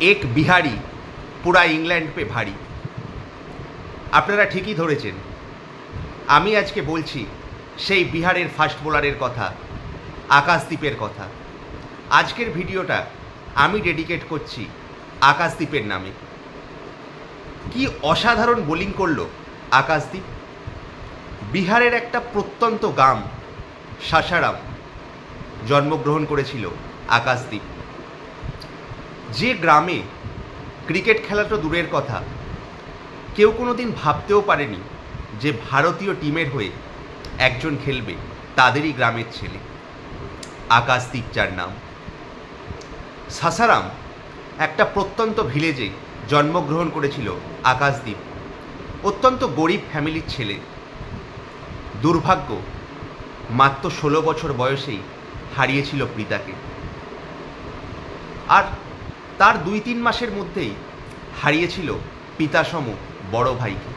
এক বিহারি পুরা England pay ভারী। আপনারা ঠিকই ধরেছেন, আমি আজকে বলছি সেই বিহারের ফাস্ট বোলারের কথা, আকাশদীপের কথা। আজকের ভিডিওটা আমি ডেডিকেট করছি আকাশদীপের নামে। কি অসাধারণ বোলিং করলো আকাশদীপ। বিহারের একটা প্রত্যন্ত গ্রাম সাসারাম জন্মগ্রহণ করেছিল আকাশদীপ। যে গ্রামে ক্রিকেট খেলাটা দূরের কথা, কেউ কোনোদিন ভাবতেও পারেনি যে ভারতীয় টিমের হয়ে একজন খেলবে, তাদেরই গ্রামের ছেলে আকাশদীপ, যার নাম। সাসারাম একটা প্রত্যন্ত ভিলেজে জন্মগ্রহণ করেছিল আকাশদীপ। অত্যন্ত গরিব ফ্যামিলির ছেলে। দুর্ভাগ্য, মাত্র 16 বছর বয়সেই হারিয়েছিল পিতাকে, আর তার 2-3 মাসের মধ্যেই হারিয়েছিল পিতাসম বড় ভাইকে।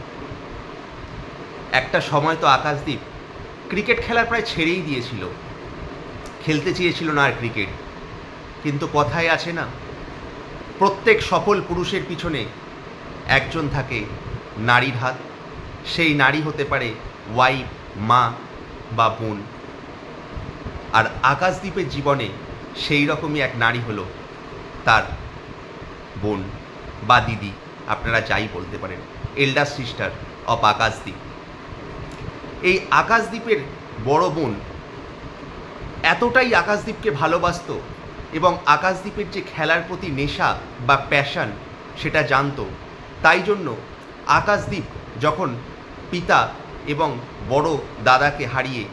একটা সময় তো আকাশদীপ ক্রিকেট খেলার প্রায় ছেড়েই দিয়েছিল, খেলতে চেয়েছিল না আর ক্রিকেট। কিন্তু কথায় আছে না, প্রত্যেক সফল পুরুষের পিছনে একজন থাকে নারীর হাত। সেই নারী হতে পারে ওয়াইফ, মা বা বোন। আর আকাশদীপের জীবনে সেই রকমই এক নারী হলো তার বোন বা দিদি, আপনারা যাই বলতে পারেন, এল্ডার সিস্টার অফ আকাশদীপ। এই আকাশদীপের বড় বোন এতটাই আকাশদীপকে ভালোবাসতো এবং আকাশদীপের যে খেলার প্রতি নেশা বা প্যাশন সেটা জানতো। তাই জন্য আকাশদীপ যখন পিতা এবং বড় দাদাকে হারিয়ে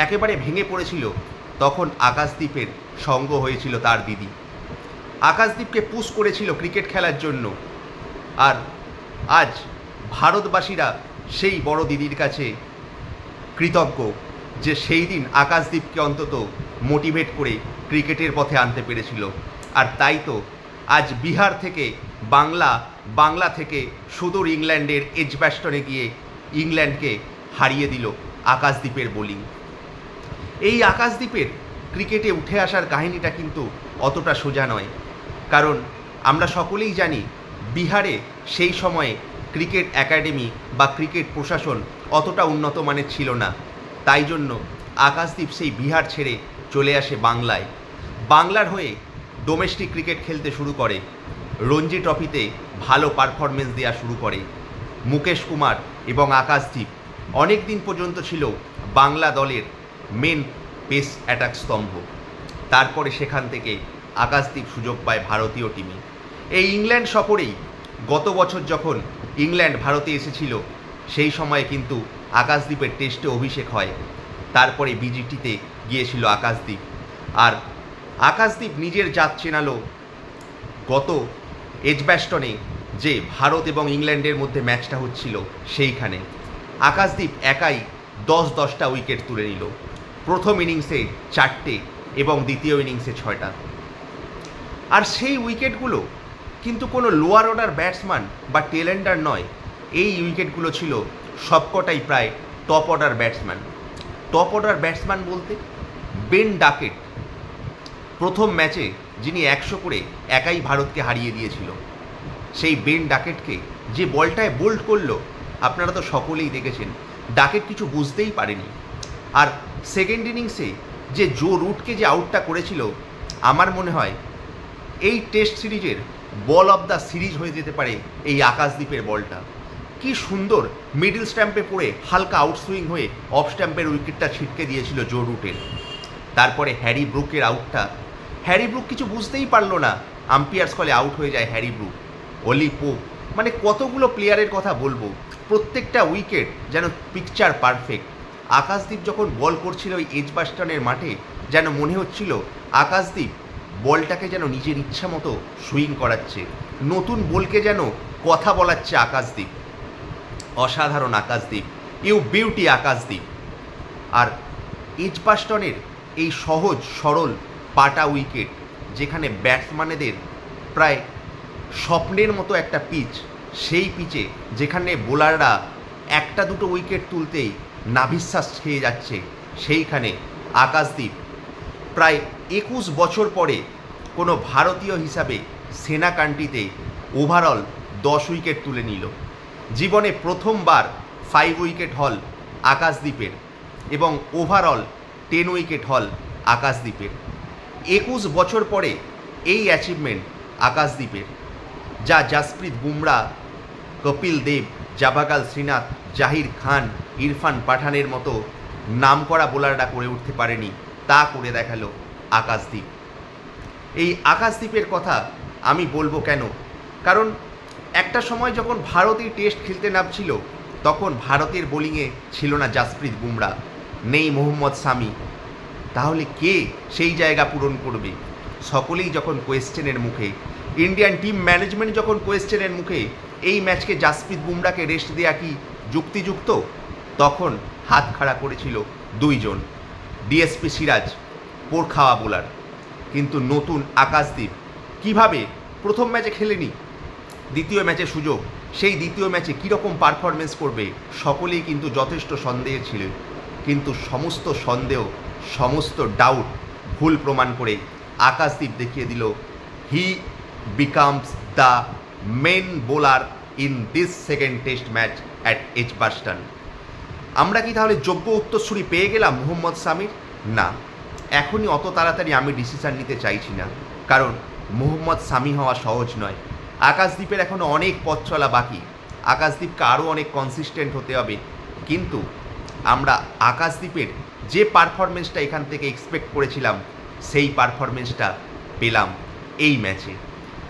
একেবারে ভেঙে পড়েছিল, তখন আকাশদীপের সঙ্গ হয়েছিল তার দিদি। আকাশদীপকে পুশ করেছিল ক্রিকেট খেলার জন্য। আর আজ ভারতবাসীরা সেই বড় দিদির কাছে কৃতজ্ঞ যে সেই দিন আকাশদীপকে অন্তত মোটিভেট করে ক্রিকেটের পথে আনতে পেরেছিল। আর তাই তো আজ বিহার থেকে বাংলা থেকে সুদূর ইংল্যান্ডের এজবাস্টনে গিয়ে ইংল্যান্ডকে হারিয়ে দিল আকাশদীপের বোলিং। এই আকাশদীপের ক্রিকেটে উঠে আসার কাহিনীটা কিন্তু অতটা সোজা নয়, কারণ আমরা সকলেই জানি বিহারে সেই সময়ে ক্রিকেট একাডেমি বা ক্রিকেট প্রশাসন অতটা উন্নত মানের ছিল না। তাই জন্য আকাশদীপ সেই বিহার ছেড়ে চলে আসে বাংলায়। বাংলার হয়ে ডোমেস্টিক ক্রিকেট খেলতে শুরু করে, রঞ্জি ট্রফিতে ভালো পারফরমেন্স দেওয়া শুরু করে। মুকেশ কুমার এবং আকাশদীপ অনেক দিন পর্যন্ত ছিল বাংলা দলের মেন পেস অ্যাটাক স্তম্ভ। তারপরে সেখান থেকে আকাশদীপ সুযোগ পায় ভারতীয় টিমে। এই ইংল্যান্ড সফরেই গত বছর যখন ইংল্যান্ড ভারতে এসেছিল, সেই সময়ে কিন্তু আকাশদীপের টেস্টে অভিষেক হয়। তারপরে বিজিটিতে গিয়েছিল আকাশদীপ। আর আকাশদীপ নিজের জাত চেনালো গত এজবাস্টনে, যে ভারত এবং ইংল্যান্ডের মধ্যে ম্যাচটা হচ্ছিল সেইখানে। আকাশদীপ একাই 10-10টা উইকেট তুলে নিল। প্রথম ইনিংসে 4টে এবং দ্বিতীয় ইনিংসে 6টা। আর সেই উইকেটগুলো কিন্তু কোনো লোয়ার অর্ডার ব্যাটসম্যান বা টেলেন্ডার নয়, এই উইকেটগুলো ছিল সবকটাই প্রায় top order batsman. Top order batsman বলতে বেন ডাকেট, প্রথম ম্যাচে যিনি 100 করে একাই ভারতকে হারিয়ে দিয়েছিল। সেই বেন ডাকেটকে যে বলটায় বোল্ড করলো, আপনারা তো সকলেই দেখেছেন। ডাকেট কিছু বুঝতেই পারেনি। আর সেকেন্ড ইনিংসে যে জো রুটকে যে আউটটা করেছিল, আমার মনে হয় এই টেস্ট সিরিজের বল অফ দ্য সিরিজ হয়ে যেতে পারে এই আকাশদীপের বলটা। কি সুন্দর মিডল স্ট্যাম্পে পড়ে হালকা আউটসুইং হয়ে অফ স্ট্যাম্পের উইকেটটা ছিটকে দিয়েছিল জো রুটের। তারপরে হ্যারি ব্রুকের আউটটা, হ্যারি ব্রুক কিছু বুঝতেই পারলো না, আম্পায়ার্স কলে আউট হয়ে যায় হ্যারি ব্রুক। অলি পোপ, মানে কতগুলো প্লেয়ারের কথা বলবো, প্রত্যেকটা উইকেট যেন পিকচার পারফেক্ট। আকাশদীপ যখন বল করছিল ওই এজবাস্টনের মাঠে, যেন মনে হচ্ছিল আকাশদীপ বলটাকে যেন নিজের ইচ্ছা মতো সুইং করাচ্ছে, নতুন বলকে যেন কথা বলাচ্ছে আকাশদীপ। অসাধারণ আকাশদীপ, ইউ বিউটি আকাশদীপ। আর এজবাস্টনের এই সহজ সরল পাটা উইকেট, যেখানে ব্যাটসম্যানেদের প্রায় স্বপ্নের মতো একটা পিচ, সেই পিচে যেখানে বোলাররা 1-2 উইকেট তুলতেই নাভিশ্বাস খেয়ে যাচ্ছে, সেইখানে আকাশদীপ প্রায় 21 বছর পরে কোনো ভারতীয় হিসাবে সেনা কান্ট্রিতে ওভারঅল 10 উইকেট তুলে নিল। জীবনে প্রথমবার 5 উইকেট হল আকাশদ্বীপের এবং ওভারঅল 10 উইকেট হল আকাশদ্বীপের। 21 বছর পরে এই অ্যাচিভমেন্ট আকাশদ্বীপের, যা জাসপ্রীত বুমরা, কপিল দেব, জাভাগাল শ্রীনাথ, জাহির খান, ইরফান পাঠানের মতো নামকরা বোলাররা করে উঠতে পারেনি, তা করে দেখালো আকাশদ্বীপ। এই আকাশদ্বীপের কথা আমি বলবো কেন, কারণ একটা সময় যখন ভারতই টেস্ট খেলতে নামছিল তখন ভারতের বোলিংয়ে ছিল না জাসপ্রীত বুমরা, নেই মোহাম্মদ শামি, তাহলে কে সেই জায়গা পূরণ করবে? সকলেই যখন কোয়েশ্চেনের মুখে, ইন্ডিয়ান টিম ম্যানেজমেন্ট যখন কোয়েশ্চেনের মুখে, এই ম্যাচকে জাসপ্রীত বুমরাকে রেস্ট দেওয়া কি যুক্তিযুক্ত? তখন হাত খাড়া করেছিল দুইজন, ডিএসপি সিরাজ, পোর খাওয়া বোলার। কিন্তু নতুন আকাশদ্বীপ কিভাবে প্রথম ম্যাচে খেলেনি, দ্বিতীয় ম্যাচে সুযোগ, সেই দ্বিতীয় ম্যাচে কীরকম পারফরমেন্স করবে সকলেই কিন্তু যথেষ্ট সন্দেহে ছিল। কিন্তু সমস্ত সন্দেহ, সমস্ত ডাউট ভুল প্রমাণ করে আকাশদ্বীপ দেখিয়ে দিল he becomes the main bowler in this second test match at Edgbaston. আমরা কি তাহলে যোগ্য উত্তরসূরি পেয়ে গেলাম মোহাম্মদ শামির? না, এখনই অত তাড়াতাড়ি আমি ডিসিশান নিতে চাইছি না, কারণ মোহাম্মদ শামি হওয়া সহজ নয়। আকাশদ্বীপের এখনও অনেক পথ চলা বাকি, আকাশদ্বীপকে আরও অনেক কনসিস্টেন্ট হতে হবে। কিন্তু আমরা আকাশদ্বীপের যে পারফরমেন্সটা এখান থেকে এক্সপেক্ট করেছিলাম সেই পারফরমেন্সটা পেলাম এই ম্যাচে।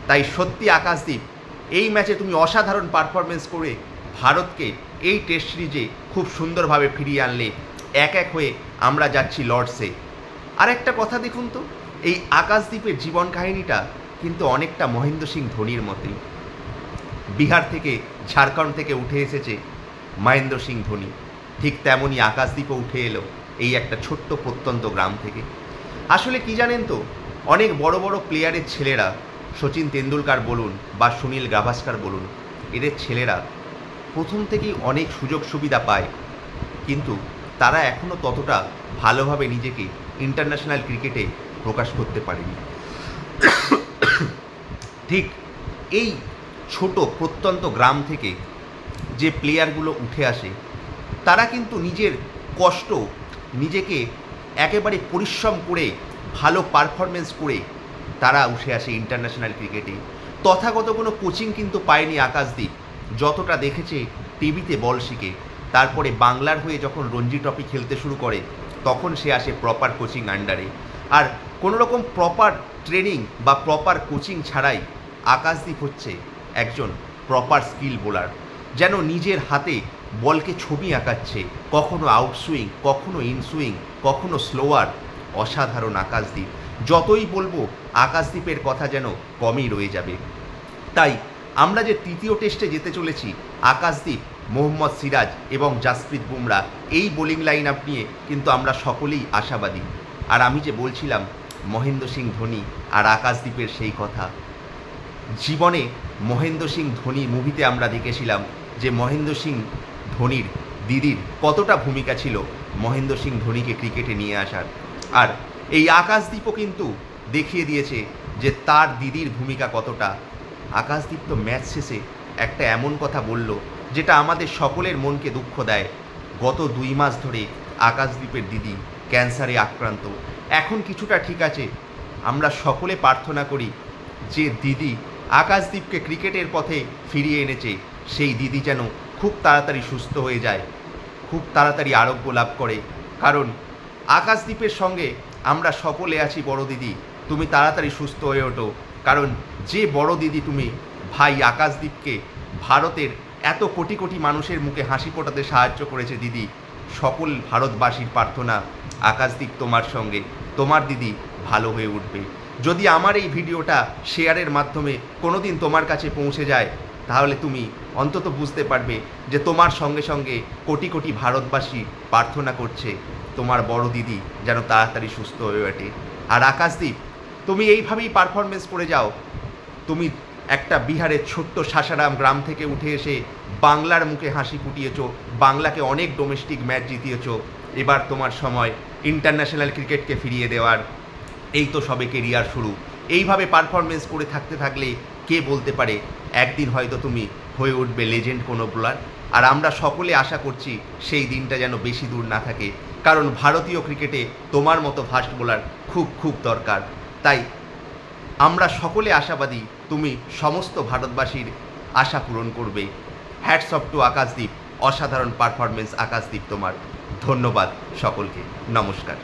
তাই সত্যি আকাশদ্বীপ, এই ম্যাচে তুমি অসাধারণ পারফরমেন্স করে ভারতকে এই টেস্ট সিরিজে খুব সুন্দরভাবে ফিরিয়ে আনলে। এক এক হয়ে আমরা যাচ্ছি লর্ডসে। আর একটা কথা দেখুন তো, এই আকাশদ্বীপের জীবন কাহিনীটা কিন্তু অনেকটা মহেন্দ্র সিং ধোনির মতোই। বিহার থেকে, ঝাড়খণ্ড থেকে উঠে এসেছে মহেন্দ্র সিং ধোনি, ঠিক তেমনই আকাশদ্বীপও উঠে এলো এই একটা ছোট্ট প্রত্যন্ত গ্রাম থেকে। আসলে কি জানেন তো, অনেক বড় বড় প্লেয়ারের ছেলেরা, সচিন তেন্ডুলকার বলুন বা সুনীল গাভাস্কার বলুন, এদের ছেলেরা প্রথম থেকেই অনেক সুযোগ সুবিধা পায়, কিন্তু তারা এখনও ততটা ভালোভাবে নিজেকে ইন্টারন্যাশনাল ক্রিকেটে প্রকাশ করতে পারেনি। ঠিক এই ছোট প্রত্যন্ত গ্রাম থেকে যে প্লেয়ারগুলো উঠে আসে, তারা কিন্তু নিজের কষ্ট, নিজেকে একেবারে পরিশ্রম করে ভালো পারফরমেন্স করে তারা উঠে আসে ইন্টারন্যাশনাল ক্রিকেটে। তথাগত কোনো কোচিং কিন্তু পায়নি আকাশদ্বীপ, যতটা দেখেছে টিভিতে বল শিখে। তারপরে বাংলার হয়ে যখন রঞ্জি ট্রফি খেলতে শুরু করে তখন সে আসে প্রপার কোচিং আন্ডারে। আর কোনো রকম প্রপার ট্রেনিং বা প্রপার কোচিং ছাড়াই আকাশদ্বীপ হচ্ছে একজন প্রপার স্কিল বোলার, যেন নিজের হাতে বলকে ছবি আঁকাচ্ছে, কখনো আউটসুইং, কখনো ইনসুইং, কখনো স্লোয়ার। অসাধারণ আকাশদ্বীপ, যতই বলবো আকাশদ্বীপের কথা যেন কমই রয়ে যাবে। তাই আমরা যে তৃতীয় টেস্টে যেতে চলেছি, আকাশদ্বীপ, মোহাম্মদ সিরাজ এবং জাসপ্রীত বুমরা, এই বোলিং লাইন আপ নিয়ে কিন্তু আমরা সকলেই আশাবাদী। আর আমি যে বলছিলাম মহেন্দ্র সিং ধোনি আর আকাশদ্বীপের সেই কথা, জীবনে মহেন্দ্র সিং ধোনি মুভিতে আমরা দেখেছিলাম যে মহেন্দ্র সিং ধোনির দিদির কতটা ভূমিকা ছিল মহেন্দ্র সিং ধোনিকে ক্রিকেটে নিয়ে আসার। আর এই আকাশদ্বীপও কিন্তু দেখিয়ে দিয়েছে যে তার দিদির ভূমিকা কতটা। আকাশদ্বীপ তো ম্যাচ শেষে একটা এমন কথা বলল যেটা আমাদের সকলের মনকে দুঃখ দেয়। গত 2 মাস ধরে আকাশদ্বীপের দিদি ক্যান্সারে আক্রান্ত, এখন কিছুটা ঠিক আছে। আমরা সকলে প্রার্থনা করি যে দিদি আকাশদ্বীপকে ক্রিকেটের পথে ফিরিয়ে এনেছে, সেই দিদি যেন খুব তাড়াতাড়ি সুস্থ হয়ে যায়, খুব তাড়াতাড়ি আরোগ্য লাভ করে। কারণ আকাশদ্বীপের সঙ্গে আমরা সকলে আছি। বড় দিদি, তুমি তাড়াতাড়ি সুস্থ হয়ে ওঠো, কারণ যে বড় দিদি তুমি ভাই আকাশদ্বীপকে ভারতের এত কোটি কোটি মানুষের মুখে হাসি ফোটাতে সাহায্য করেছে দিদি। সকল ভারতবাসীর প্রার্থনা আকাশদ্বীপ তোমার সঙ্গে, তোমার দিদি ভালো হয়ে উঠবে। যদি আমার এই ভিডিওটা শেয়ারের মাধ্যমে কোনোদিন তোমার কাছে পৌঁছে যায়, তাহলে তুমি অন্তত বুঝতে পারবে যে তোমার সঙ্গে সঙ্গে কোটি কোটি ভারতবাসী প্রার্থনা করছে তোমার বড় দিদি যেন তাড়াতাড়ি সুস্থ হয়ে ওঠে। আর আকাশদ্বীপ, তুমি এইভাবেই পারফরমেন্স করে যাও। তুমি একটা বিহারের ছোট্ট সাসারাম গ্রাম থেকে উঠে এসে বাংলার মুখে হাসি ফুটিয়েছো, বাংলাকে অনেক ডোমেস্টিক ম্যাচ জিতিয়েছো। এবার তোমার সময় ইন্টারন্যাশনাল ক্রিকেটকে ফিরিয়ে দেওয়ার। এই তো সবে কেরিয়ার শুরু, এইভাবে পারফরমেন্স করে থাকতে থাকলে কে বলতে পারে একদিন হয়তো তুমি হয়ে উঠবে লেজেন্ড কোনো বোলার। আর আমরা সকলে আশা করছি সেই দিনটা যেন বেশি দূর না থাকে, কারণ ভারতীয় ক্রিকেটে তোমার মতো ফাস্ট বোলার খুব খুব দরকার। তাই আমরা সকলে আশাবাদী তুমি সমস্ত ভারতবাসীর আশা পূরণ করবে। হ্যাটস অফ টু আকাশদীপ, অসাধারণ পারফরমেন্স আকাশদীপ তোমার। ধন্যবাদ সকলকে, নমস্কার।